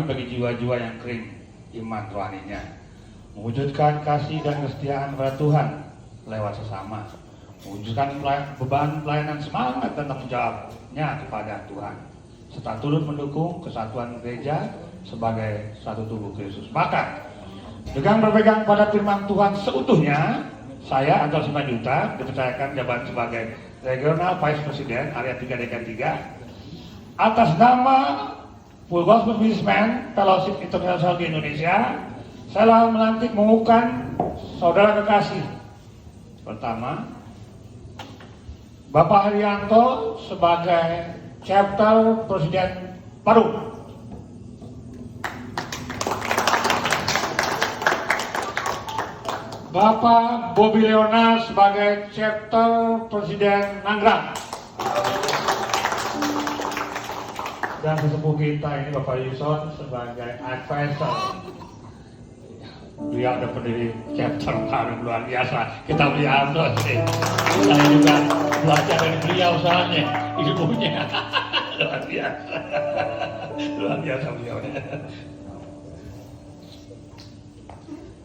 bagi jiwa-jiwa yang kering iman rohaninya, mewujudkan kasih dan kesetiaan pada Tuhan lewat sesama, mewujudkan beban pelayanan semangat dan tanggung jawabnya kepada Tuhan, serta turut mendukung kesatuan gereja sebagai satu tubuh Kristus. Maka dengan berpegang pada firman Tuhan seutuhnya, saya Anton Simanjuntak dipercayakan jabatan sebagai Regional Vice President Area 3 DKI 3 atas nama Full Gospel Businessman Fellowship International di Indonesia. Saya melantik mengukuhkan saudara kekasih. Pertama, Bapak Haryanto sebagai Chapter Presiden Parung. Bapak Bobby Leona sebagai Chapter Presiden Nanggrang. Dan sesepuh kita ini Bapak Yuson sebagai advisor. Beliau ada pendiri chapter Parung luar biasa. Kita beli amros sih. Saya juga belajar dari beliau soalnya ilmunya. Luar biasa. Luar biasa beliau.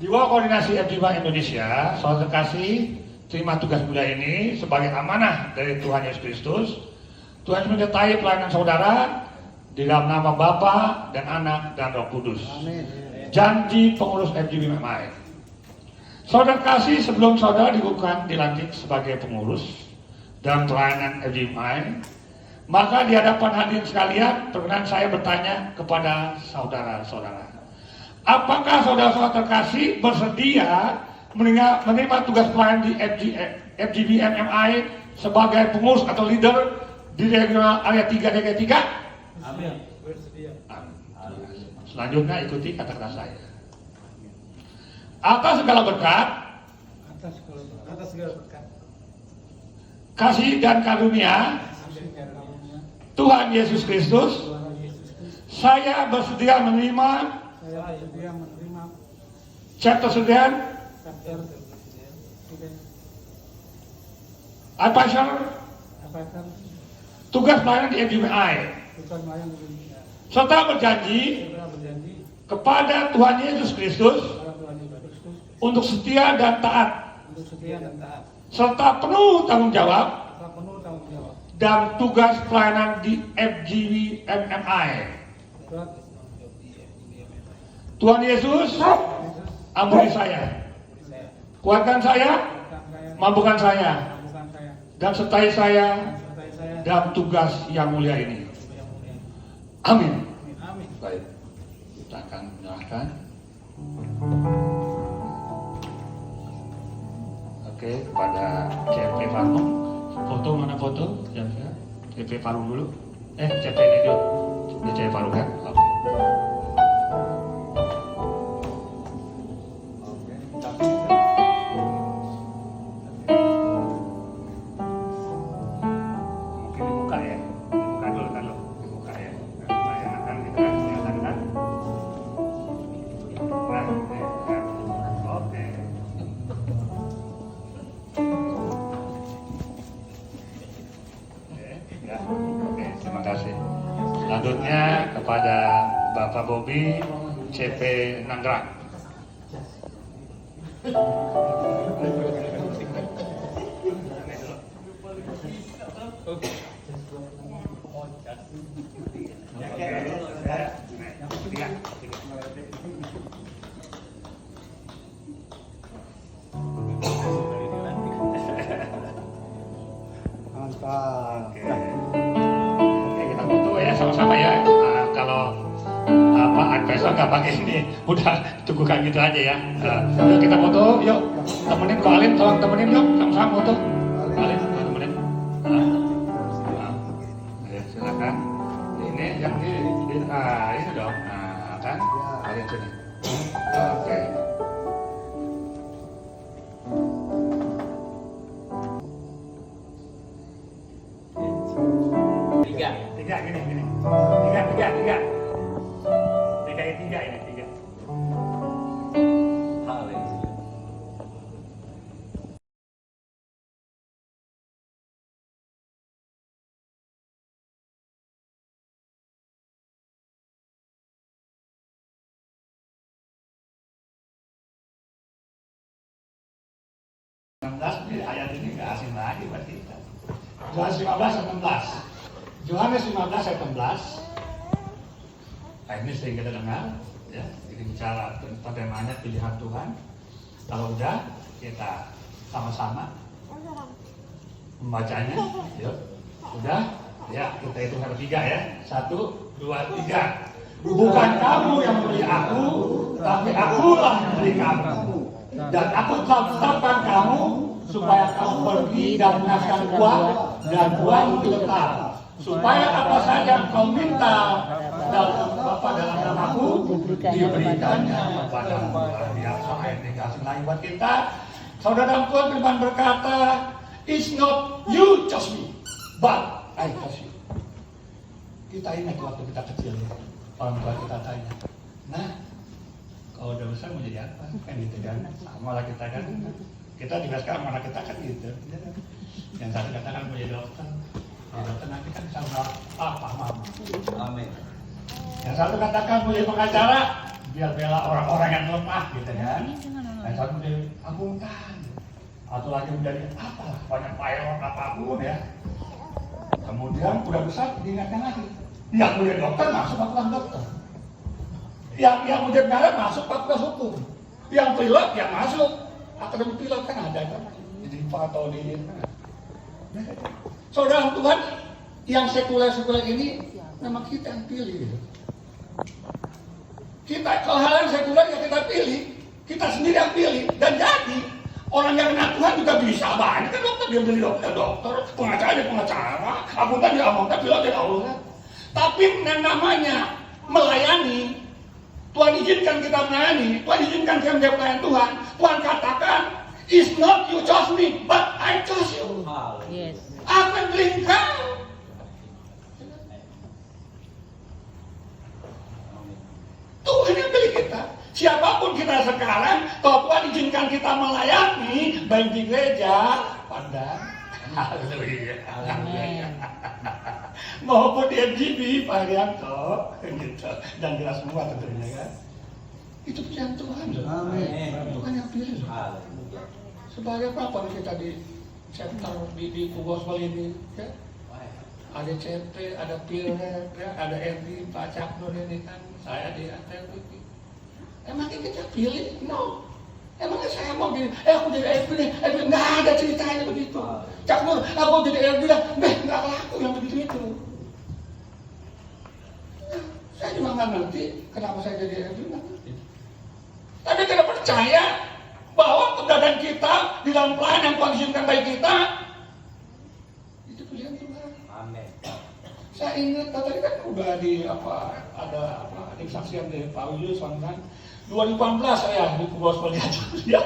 Di bawah koordinasi FGBA Indonesia, saudara terkasih, terima tugas mulia ini sebagai amanah dari Tuhan Yesus Kristus. Tuhan menyertai pelayanan saudara di dalam nama Bapa dan Anak dan Roh Kudus. Amin. Janji pengurus FGBMI. Saudara kasih, sebelum saudara dikukuhkan dilantik sebagai pengurus dalam pelayanan FGBMI, maka di hadapan hadirin sekalian, perkenan saya bertanya kepada saudara-saudara, apakah saudara-saudara terkasih bersedia menerima tugas pelayanan di FGBMI sebagai pengurus atau leader di regional area 3 DKI 3? Amin. Bersedia. Amin. Selanjutnya ikuti kata-kata saya. Atas segala berkat, kasih dan karunia Tuhan Yesus Kristus, saya bersedia menerima chapter presiden, advisor, tugas pelayanan di FGBI, serta berjanji kepada Tuhan Yesus Kristus untuk setia dan taat, serta penuh tanggung jawab dan tugas pelayanan di FGBMI. Tuhan Yesus ampuni saya, kuatkan saya, mampukan saya, dan sertai saya dalam tugas yang mulia ini. Amin. Baik, kita akan menyerahkan. Oke, kepada CP Parung. Foto mana foto? CP Parung dulu. CP ini dulu. Ini CP Parung kan? Oke. Terima kasih. Selanjutnya kepada Bapak Bobby CP Nanggrang. Oke, kita foto ya sama-sama ya. Kalau advisor nggak pakai sini, udah teguhkan gitu aja ya. Yuk kita foto, yuk temenin Ko Alim, tolong temenin yuk sama-sama foto. Alim, temenin. Ayo silakan. Ini yang ini dong. Kan? Kalian sini. Oke. Tiga gini. Tiga. DKI 3 ini 3. 16, jadi ayat ini nggak asing lagi buat kita. Yohanes 15 ayat 16. Yohanes 15 ayat 16. Nah, ini sering kita dengar, ya. Ini bicara tentang temanya pilihan Tuhan. Kalau udah, kita sama-sama membacanya. Yuk. Udah, ya kita hitung sampai 3 ya. 1, 2, 3. Bukan kamu yang memilih aku, tapi akulah yang memilih kamu. Dan aku telah tetapkan kamu supaya kamu pergi dan menghasilkan buah dan buah itu tetap. Supaya apa saja yang kau minta dalam namaku diberikannya kepadamu. Biasa ayat dikasih lagi buat kita. Saudara Tuhan firman berkata, "It's not you chose me, but I chose you." Kita ingat waktu kita kecil, orang tua kita tanya, "Nah, kalau udah besar mau jadi apa?" Kan gitu kan, sama lah kita kan. Kita juga sekarang anak kita kan gitu. Yang satu katakan mau jadi dokter, ya dokter nanti kan bisa merawat papa, mama. Amin. Yang satu katakan mau jadi pengacara, biar bela orang-orang yang lemah gitu kan. Yang satu menjadi akuntan, atau lagi menjadi apalah, banyak pilot apapun ya. Kemudian udah besar diingatkan lagi, yang menjadi dokter masuk fakultas dokter, yang menjadi pengacara masuk fakultas hukum, yang pilot yang masuk akademi pilot kan ada kan, jadi atau di saudara Tuhan yang sekuler ini memang kita yang pilih. Kita kalau hal yang sekuler yang kita pilih, kita sendiri yang pilih, dan jadi orang yang kenal Tuhan juga bisa banyak kan dokter, dia jadi dokter, pengacara dia pengacara, akuntan dia akuntan, pilot dia akuntan. Tapi yang namanya melayani, Tuhan izinkan kita melayani, Tuhan izinkan kita menjadi pelayan Tuhan. Tuhan katakan, "It's not you chose me, but I chose you." Yes. Aku yang pilih kau. Tuhan yang pilih kita. Siapapun kita sekarang, kalau Tuhan izinkan kita melayani, baik di gereja, pandang, maupun di MGB, Pak Arianto, gitu, dan kita semua tentunya kan. Itu pilihan Tuhan. Tuhan yang pilih. Sebagai apa kita di center di Gospel ini, ya? Ada CP, ada Pilret, ya? Ada MD, Pak Caknur ini kan, saya di ATV. Emangnya kita pilih? No. Emangnya saya mau gini, aku jadi FB, nggak ada ceritanya begitu. Caknur, aku jadi FB, nggak laku yang begitu itu. Nah, saya juga nggak ngerti kenapa saya jadi FB, nggak ngerti. Tapi kita percaya bahwa keberadaan kita di dalam pelayanan yang Tuhan izinkan bagi kita, itu pilihan Tuhan. Amin. Saya ingat tadi kan udah ada kesaksian dari Pak Uyus kan. 2018 saya di Gospel aja kuliah.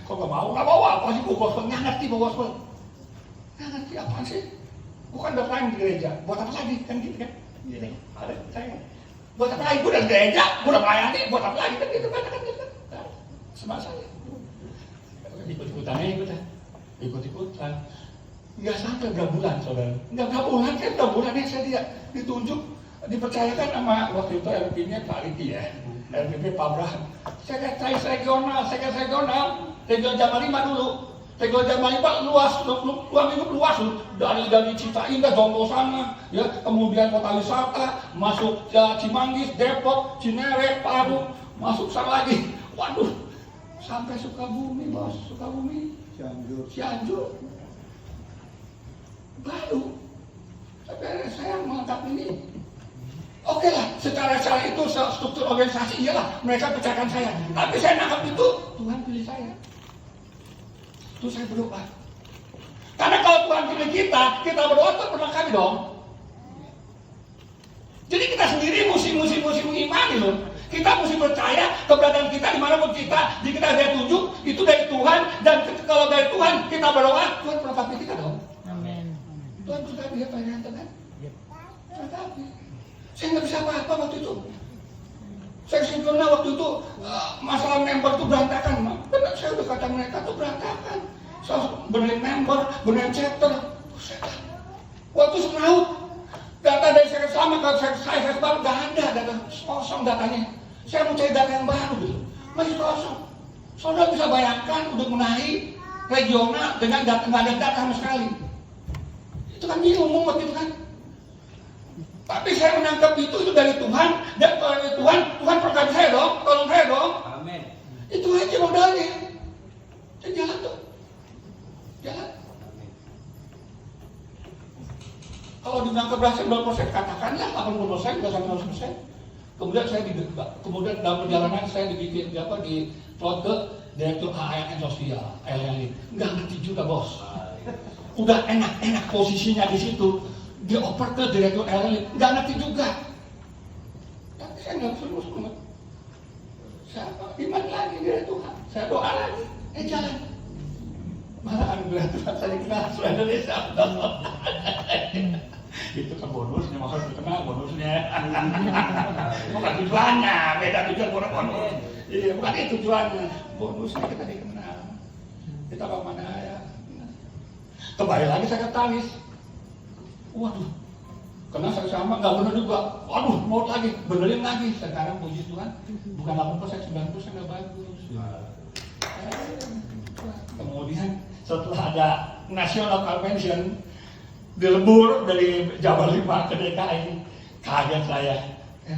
Kok nggak mau apa sih Gospel? Nggak ngerti Gospel. Nggak ngerti apaan sih? Bukan berpelayan di gereja. Buat apa lagi kan gitu kan? Gini, ada saya. Buat apa lagi? Gue udah gereja, gue udah melayani. Buat apa lagi kan gitu kan? Semasa saya. Ikut-ikutan. Nggak sampai berapa bulan, saudara. Nggak bulan yang saya lihat ditunjuk, dipercayakan sama waktu itu RP-nya Pak Riki ya, RP Pak Abraham. Sekretaris regional, Regional Jamal 5 dulu. Regional Jamal 5 luas dari Cita Indah, Jonto sana, ya, kemudian kota wisata, masuk Cimanggis, Depok, Cinere, Palu, masuk sana lagi. Waduh, sampai Sukabumi, bos, Cianjur. Baru saya menganggap ini oke lah, secara itu struktur organisasi iyalah mereka pecahkan saya, tapi saya menganggap itu Tuhan pilih saya. Itu saya berdoa, karena kalau Tuhan pilih kita berdoa itu pernah kali dong. Jadi kita sendiri mesti mengimani loh. Kita mesti percaya keberadaan kita dimanapun kita, di kita ada tunjuk itu dari Tuhan, dan kalau dari Tuhan kita berdoa, Tuhan pernah pilih kita dong. Tuhan juga dia pengen kan? Tetapi saya nggak bisa apa-apa waktu itu. Saya simpulnya waktu itu masalah member itu berantakan. Benar, saya udah kata mereka itu berantakan. So, benerin member, benerin chapter. Waktu semraut, data dari saya sama kalau saya sebab nggak ada data kosong datanya. Saya mau cari data yang baru gitu. Masih kosong. Saudara bisa bayangkan untuk menaik regional dengan data nggak ada data sama sekali. Itu kan bingung mumet gitu kan. Tapi saya menangkap itu dari Tuhan, dan kalau dari Tuhan, Tuhan perkataan saya dong, tolong saya dong. Amin. Itu aja modalnya. Jadi jalan tuh. Jalan. Kalau dibilang keberhasilan 2%, katakanlah 80%, nggak sampai 100%. Kemudian saya kemudian dalam perjalanan saya dibikin di plot ke direktur AAN sosial, LLI. Nggak ngerti juga bos. Udah enak-enak posisinya di situ, dioper ke direktur LLI, nggak ngerti juga. Tapi saya nggak serius banget. Saya iman lagi dari Tuhan, saya doa lagi, jalan. Malah anugerah Tuhan saya kenal seluruh Indonesia. Itu kan bonusnya, maksudnya dikenal bonusnya. Bukan tujuannya, beda tujuan bonus. Iya, bukan itu tujuannya. Bonusnya kita dikenal. Kita bawa mana ya? Kembali lagi saya ke Talis. Waduh, karena saya sama nggak benar juga. Waduh, mau lagi, benerin lagi. Sekarang puji Tuhan, bukan 8%, 9% nggak bagus. Kemudian setelah ada National Convention dilebur dari Jawa 5 ke DKI, kaget saya.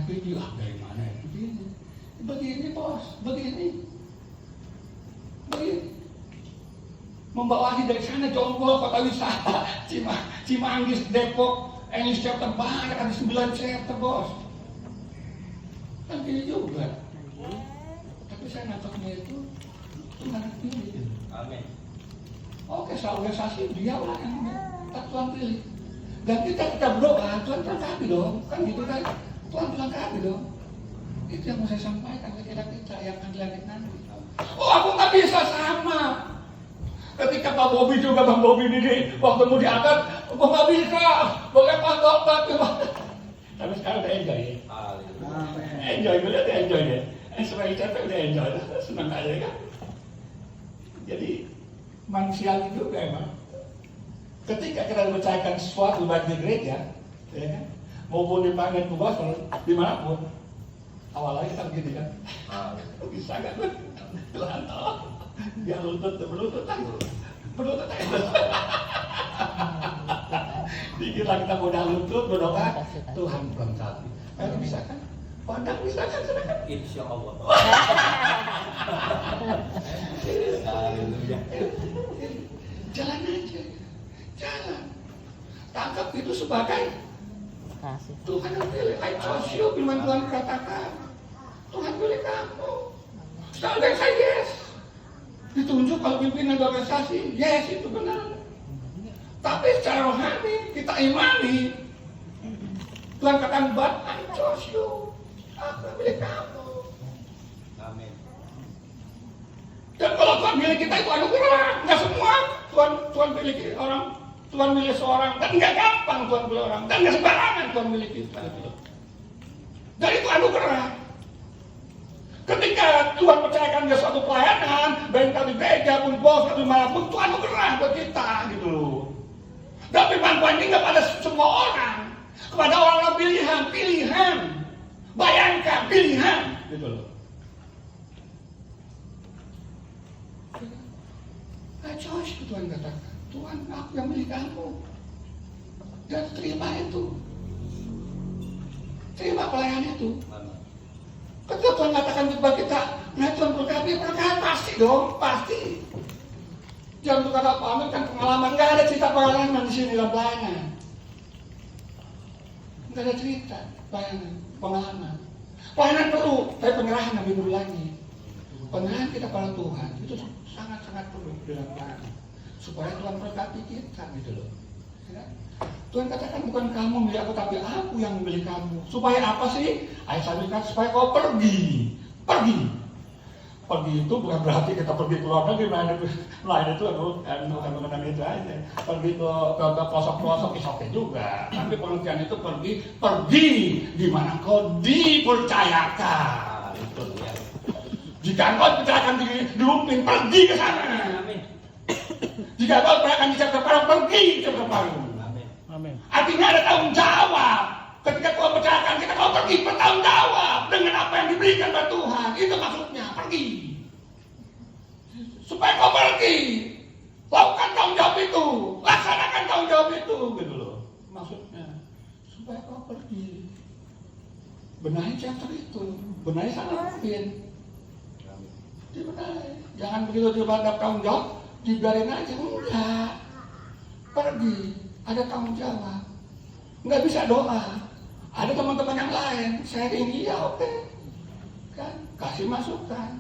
Video dari mana ini? Begini bos, begini. Membawahi dari sana Jonggol, kota wisata, Cimanggis, Depok, English chapter banyak, ada 9 chapter bos. Kan gini juga. Tapi saya nangkapnya itu Tuhan pilih. Amin. Oke, organisasi dia lah yang Tuhan pilih. Dan kita berdoa, Tuhan berkati dong, kan gitu kan? Tuhan berkati dong. Itu yang mau saya sampaikan ke kita yang akan dilanjut nanti. Oh, aku nggak bisa sama. Ketika Pak Bobi juga, Bang Bobi ini waktu mau diangkat, aku nggak bisa. Boleh Pak Dokter. Tapi sekarang udah enjoy ya. Enjoy, udah enjoy ya. Sebagai capek udah enjoy, senang aja kan. Jadi manusiawi juga emang. Ketika kita mempercayakan sesuatu baik di gereja, ya kan, maupun di panggilan tugas dimanapun, awalnya kita begini kan, bisa kan? Tuhan tolong, dia lutut aja. Dikit lagi kita modal lutut, berdoa, Tuhan berkati. Ayo bisa kan? Pandang bisa kan? Insya Allah. Jalan aja, jalan. Tangkap itu sebagai Tuhan yang pilih. I chose you, firman Tuhan katakan. Tuhan pilih kamu. Sekarang saya yes. Ditunjuk kalau pimpinan organisasi, yes itu benar. Tapi secara rohani kita imani. Tuhan katakan, but I chose you. Aku pilih kamu. Amin. Dan kalau Tuhan pilih kita itu anugerah, nggak semua Tuhan pilih orang, Tuhan pilih seorang, dan nggak gampang Tuhan pilih orang, dan nggak sembarangan Tuhan pilih kita. Dan itu anugerah. Ketika Tuhan percayakan dia suatu pelayanan, baik di gereja pun bos atau dimanapun, itu anugerah buat kita gitu. Dan firman Tuhan ini nggak pada semua orang, kepada orang-orang pilihan. Bayangkan pilihan, gitu loh. I chose you, Tuhan katakan. Tuhan, aku yang milih kamu. Dan terima itu. Terima pelayanan itu. Ketika Tuhan katakan kepada kita, nah Tuhan berkati, pasti dong, pasti. Jangan berkata pamit kan pengalaman, nggak ada cerita pengalaman di sini dalam pelayanan. Nggak ada cerita pengalaman. Pelayanan perlu, tapi penyerahan lebih dulu lagi. Penyerahan kita pada Tuhan itu sangat-sangat perlu dalam pelayanan, supaya Tuhan berkati kita gitu loh. Ya? Tuhan katakan bukan kamu milih aku, tapi aku yang memilih kamu. Supaya apa sih? Ayat 1 kata supaya kau pergi. Pergi itu bukan berarti kita pergi ke luar negeri, lain itu bukan mengenai itu aja. Pergi ke pelosok-pelosok oke juga. Tapi pengertian itu pergi di mana kau dipercayakan. Itu ya. Jika engkau dipercayakan di Lumpin, pergi ke sana. Jika engkau dipercayakan di Cakra Parung, pergi ke Cakra Parung. Amin. Artinya ada tanggung jawab. Ketika Tuhan percayakan kita, kau pergi bertanggung jawab dengan apa yang diberikan oleh Tuhan. Itu maksudnya, pergi. Supaya kau pergi, lakukan tanggung jawab itu, laksanakan tanggung jawab itu, gitu loh. Maksudnya, supaya kau pergi. Benahi chapter itu, benahi sana mungkin. Dibenahi. Jangan begitu tiba-tiba tanggung jawab, dibiarin aja. Enggak. Pergi, ada tanggung jawab. Enggak bisa doa. Ada teman-teman yang lain, sharing, iya oke. Kan, kasih masukan.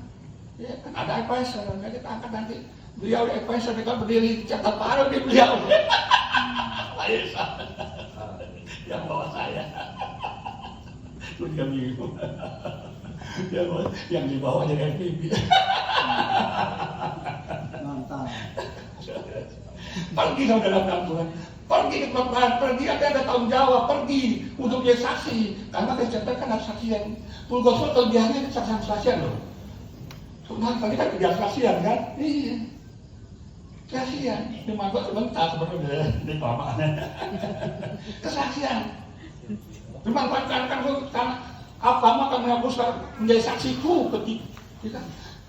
Ya kan, ada advisor, nanti kita angkat nanti. Beliau advisor, kita berdiri, catat paruh di beliau. Ayo, yang bawa saya. Dia bingung. Yang dibawa jadi FPB. Mantap. Pergi saudara dalam Tuhan. Pergi ke tempat, pergi ada tanggung jawab, pergi untuk jadi saksi. Karena kecerdasan kan harus saksian. Full gospel kelebihannya saksian loh. Sebenarnya tadi kan kerja saksian kan? Iya. Saksian. Cuma gua sebentar sebenarnya di pamannya. Kesaksian. Dimanfaatkan kan agama akan menghapuskan menjadi saksiku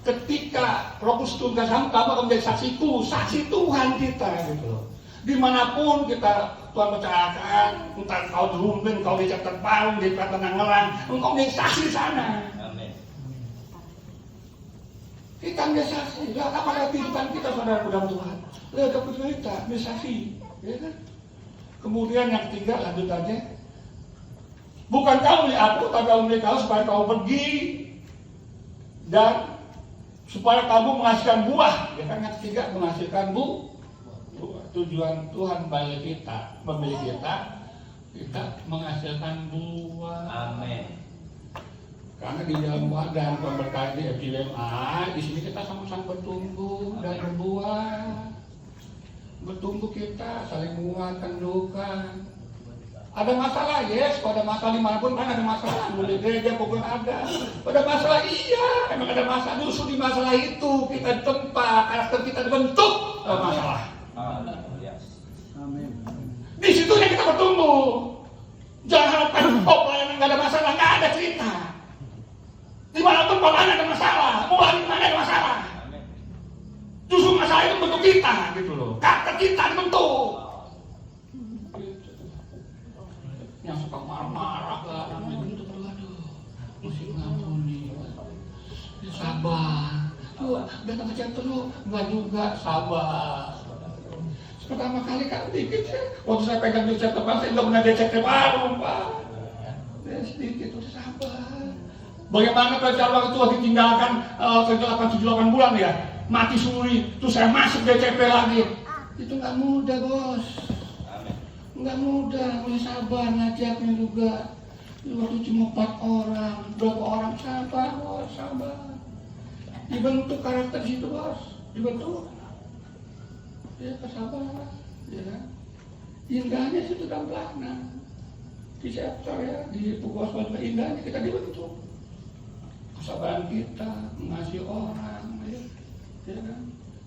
ketika Roh Kudus turunkan sama kamu akan menjadi saksiku, saksi Tuhan kita gitu loh. Dimanapun kita Tuhan percayakan, entah kau di Rumpin, kau di Caterpalung, di Katangerang, engkau menjadi saksi sana. Amin. Kita menjadi saksi, ya apa kehidupan kita saudara dalam Tuhan. Lihat kehidupan kita, menjadi saksi, ya kan? Kemudian yang ketiga lanjut aja. Bukan kamu yang aku, tapi kamu milik kau supaya kau pergi dan supaya kamu menghasilkan buah. Ya kan yang ketiga menghasilkan buah. Tujuan Tuhan bagi kita, memilih kita menghasilkan buah. Amin. Karena di dalam wadah pemberkati FGMA, di sini kita sama-sama bertumbuh dan berbuah. Bertumbuh kita saling menguatkan duka. Ada masalah, yes, pada masalah dimanapun kan ada masalah. Di gereja pokoknya ada. Pada masalah iya, emang ada masalah. Justru di masalah itu kita ditempa, karakter kita dibentuk dalam masalah. Amin. Di situnya kita bertumbuh. Jangan harapkan pelayanan nggak ada masalah, nggak ada cerita. Dimanapun pelayanan ada masalah, mulai di mana ada masalah. Justru masalah itu bentuk kita, gitu loh. Karakter kita dibentuk. Yang suka marah-marah lah, namanya begitu aduh, mesti ngampuni, sabar. Tuh, datang ke chapter lu, enggak juga, sabar. Pertama kali kan dikit ya, waktu saya pegang di chapter Pak, saya nggak pernah dia chapter baru Pak. Ya sedikit, udah sabar. Bagaimana kalau waktu itu ditinggalkan kerja 8-7-8 bulan ya, mati suri, terus saya masuk DCP lagi. Itu nggak mudah bos. Nggak mudah, mulai sabar, ngajaknya juga. Waktu cuma 4 orang, berapa orang sabar bos, sabar. Dibentuk karakter situ bos, dibentuk. Ya kesabaran, ya kan. Indahnya situ dalam pelayanan. Di chapter ya, di tugas juga indahnya kita dibentuk. Kesabaran kita, mengasihi orang, ya kan.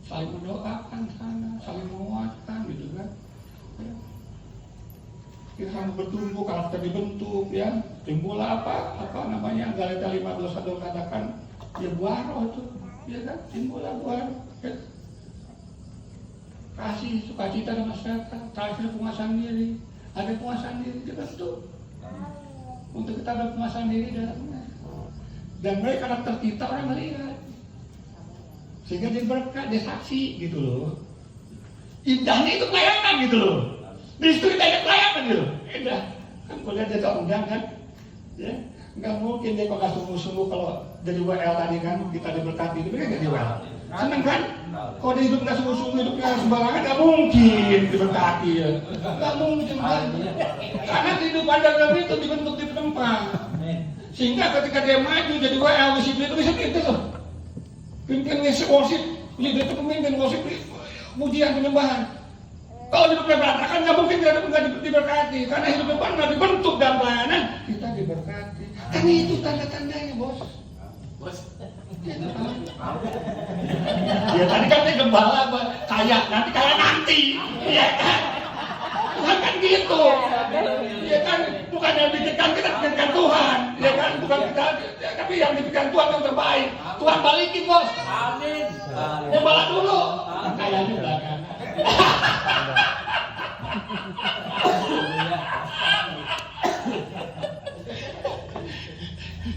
Saling mendoakan sana, saling menguatkan gitu kan. Ya. Kita harus bertumbuh, karakter dibentuk ya. Timbul apa namanya Galatia 5:21 katakan ya buah roh itu, ya kan? Timbullah buah roh. Ya. Kasih, sukacita dan masyarakat, kasih penguasaan diri, ada penguasaan diri dibentuk. Untuk kita ada penguasaan diri dalamnya. Dan mereka karakter kita orang melihat. Sehingga dia berkat, dia saksi gitu loh. Indahnya itu pelayanan gitu loh. Di situ kita ada pelayanan gitu. Indah. Kan kalau lihat dia undang kan. Ya. Nggak mungkin dia pakai sungguh-sungguh kalau jadi WL tadi kan kita diberkati. Itu kan jadi WL. Seneng kan? Kalau dia hidup nggak sungguh-sungguh, hidupnya sembarangan, nggak mungkin diberkati ya. Nggak mungkin kan? Karena kehidupan dalam itu dibentuk di tempat. Sehingga ketika dia maju jadi WL di situ itu bisa gitu loh. Pimpin worship, leader itu pemimpin worship, pujian penyembahan. Kalau hidupnya berantakan nggak mungkin nggak diberkati. Karena hidup depan nggak dibentuk dalam pelayanan, kita diberkati. Kan itu tanda-tandanya bos. Ya tadi kan dia gembala kaya, nanti kaya nanti, ya kan? Tuhan kan gitu, ya kan? bukan yang dipikirkan kita, pikirkan Tuhan, ya kan? Bukan kita, tapi yang dipikirkan Tuhan yang terbaik. Tuhan balikin bos. Amin. Mau balas dulu. Kaya juga kan.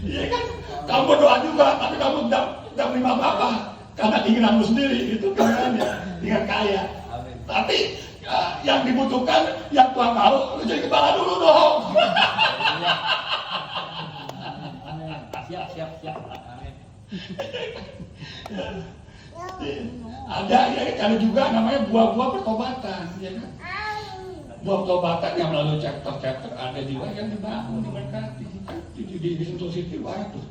Iya kan? Kamu berdoa juga, tapi kamu tidak menerima apa-apa karena keinginanmu sendiri itu keinginannya, ingin kaya. Amin. Tapi yang dibutuhkan, yang Tuhan tahu, lu jadi kepala dulu dong. Siap. Amin. Ada ya juga namanya buah-buah pertobatan, ya kan? Buah pertobatan yang melalui chapter-chapter ada juga yang dibangun, diberkati. Di Sentul City banyak tuh.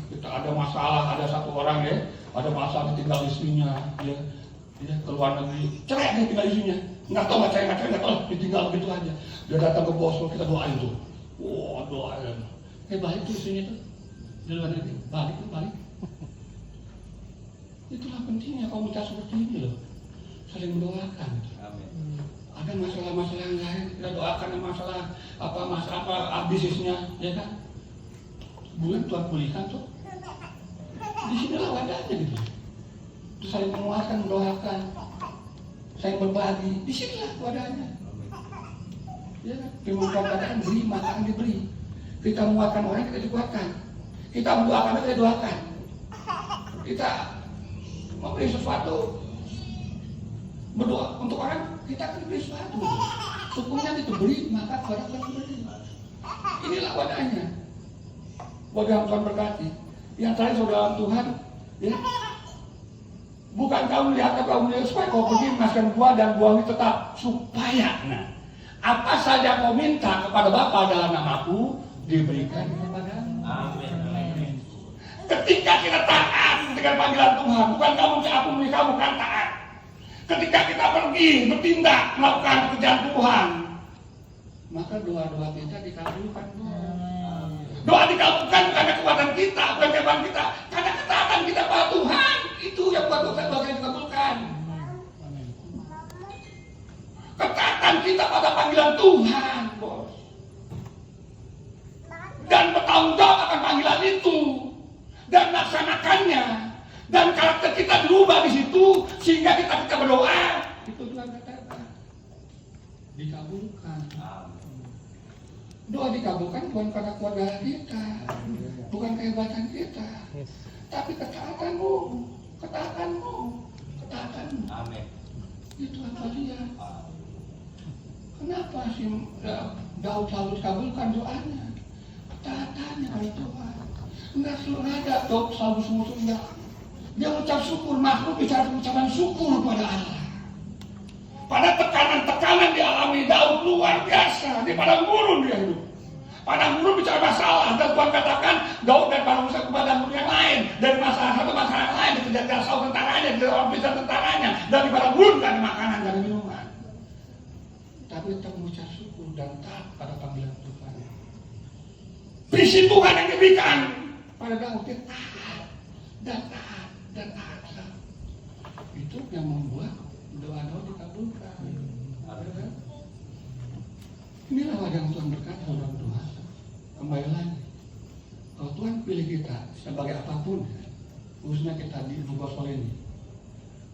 Kita ada masalah, ada satu orang ya, ada masalah ditinggal istrinya, dia keluar negeri, cerai dia tinggal istrinya. Nggak tahu nggak tahu, ditinggal begitu aja. Dia datang ke bos, kita doain tuh. Wah, doain. Balik tuh istrinya tuh. Di luar negeri, balik. Itulah pentingnya komunitas seperti ini loh. Saling mendoakan. Amin. Ada masalah-masalah yang lain, kita doakan masalah bisnisnya, ya kan? Bulan Tuhan pulihkan tuh. Di sinilah wadahnya gitu. Terus saling menguatkan, mendoakan, saling berbagi. Di sinilah wadahnya. Ya kan? Firman Tuhan katakan beri maka akan diberi. Kita menguatkan orang, kita dikuatkan. Kita mendoakan, kita doakan. Kita memberi sesuatu, berdoa untuk orang, kita akan beri sesuatu. Hukumnya itu beri maka kepada Tuhan beri. Inilah wadahnya. Wadah yang Tuhan berkati. Yang terakhir saudara Tuhan, ya, bukan kamu lihat kamu lihat supaya kau pergi mengasihkan buah dan buah ini tetap supaya. Nah, apa saja kau minta kepada Bapa dalam namaku diberikan kepadamu. Amin. Ketika kita taat dengan panggilan Tuhan, bukan kamu aku milih kamu kan taat. Ketika kita pergi bertindak melakukan pekerjaan Tuhan, maka doa-doa kita dikabulkan. Doa dikabulkan bukan kekuatan kita, bukan kekuatan kita, karena ketaatan kita pada Tuhan. Itu yang buat doa yang dikabulkan. Ketaatan kita pada panggilan Tuhan, bos. Dan bertanggung jawab akan panggilan itu dan melaksanakannya. Dan karakter kita berubah di situ sehingga kita berdoa. Itu Tuhan katakan dikabulkan. Doa dikabulkan bukan karena keluarga kita, bukan kehebatan kita, tapi ketaatanmu. Amin. Itu apa dia? Kenapa sih Daud selalu dikabulkan doanya? Ketaatannya pada Tuhan. Enggak selalu ada Daud selalu sungguh-sungguh. Dia ucap syukur, makhluk bicara ucapan syukur pada Allah. Pada tekanan-tekanan dialami Daud luar biasa. Di padang gurun dia hidup. Padang gurun bicara masalah. Dan Tuhan katakan Daud dan padang gurun ke padang gurun yang lain. Dari masalah satu masalah yang lain. Dikejar saud tentaranya, dikejar orang bisa tentaranya. Dan di padang gurun gak ada makanan, gak ada minuman. Tapi tetap mengucap syukur dan taat pada panggilan Tuhan. Visi Tuhan yang diberikan pada Daud dia taat dan taat. Itu yang membuat doa-doa dikabulkan. Inilah wadah yang Tuhan berkata dalam doa. Kembali lagi, kalau Tuhan pilih kita sebagai apapun, khususnya kita di gospel ini,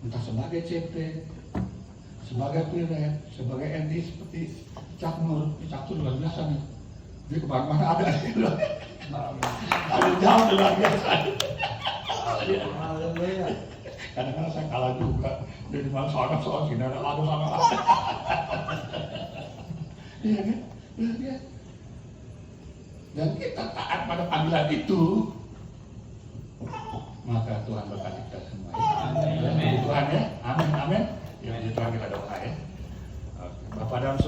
entah sebagai CP, sebagai Piret, sebagai ND seperti Cak Nur luar biasa nih. Dia kemana-mana ada nih. Ada jauh luar biasa. Kadang-kadang saya kalah juga. Dari mana soal sini ada lagu sama. Iya kan? Iya. Dan kita taat pada panggilan itu, maka Tuhan berkati kita semua. Amin. Tuhan ya. Amin. Ya, Tuhan kita doa ya. Bapak dan